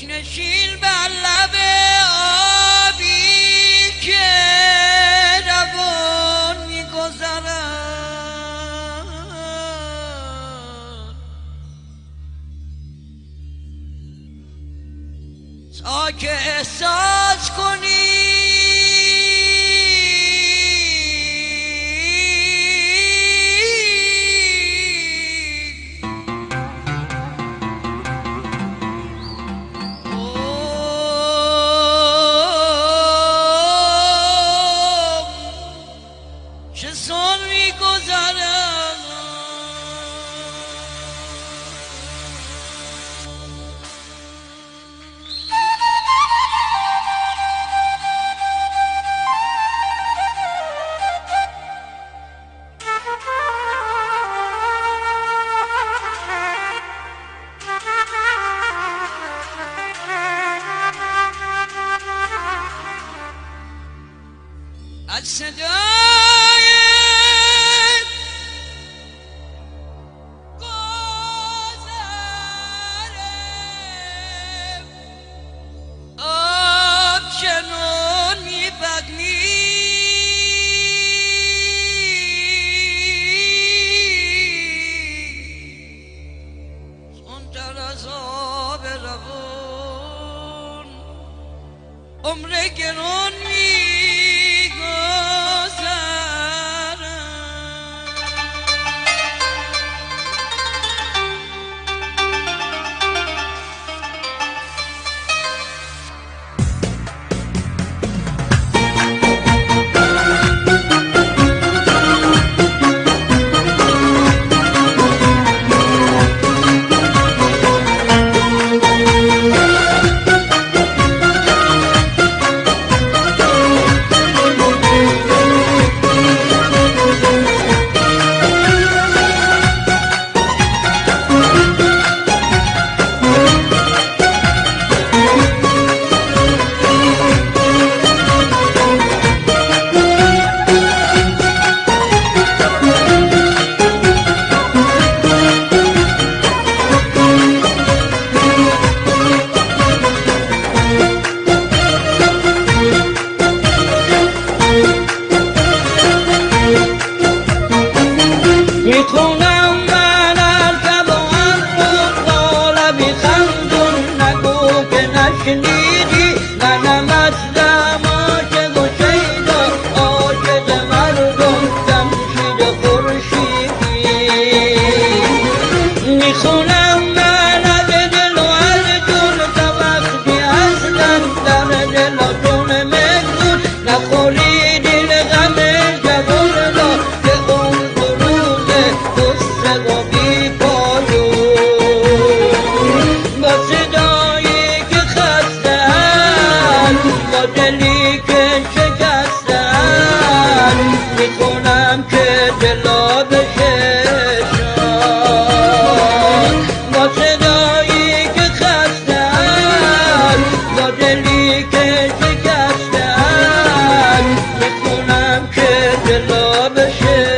نشین بر لب آبی که روان می‌گذرد تا که احساس کنی از صدای گذر آب چنان می‌بگنی زنتر از آب روان عمر گران میخونم من ارکب و انبود قالبی خندون نگو که نشنیدی منم اصلم عاشق و شیدا عاشق مردم جمشید خورشیدی میخونم من از دل و از جون تا وقتی اصلا در دلتون مگون نخوری دل غم جوان را که اون دلی که شکستن میکنم که دلا بششن با صدایی که خستن با دلی که شکستن میکنم که دلا بششن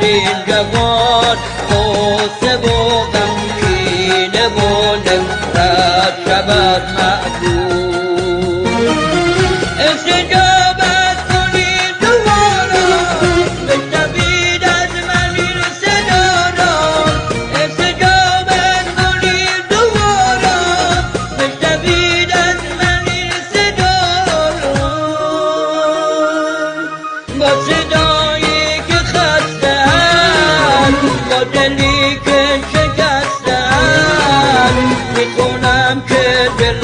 این جوان قصه و غمگینه و نفرت شود معلوم استجابت کنید دوباره بشنوید از من این صدا را استجابت کنید دوباره بشنوید از من این صدا را با صدایی که خستن با دلی که شکستن میکنم که دل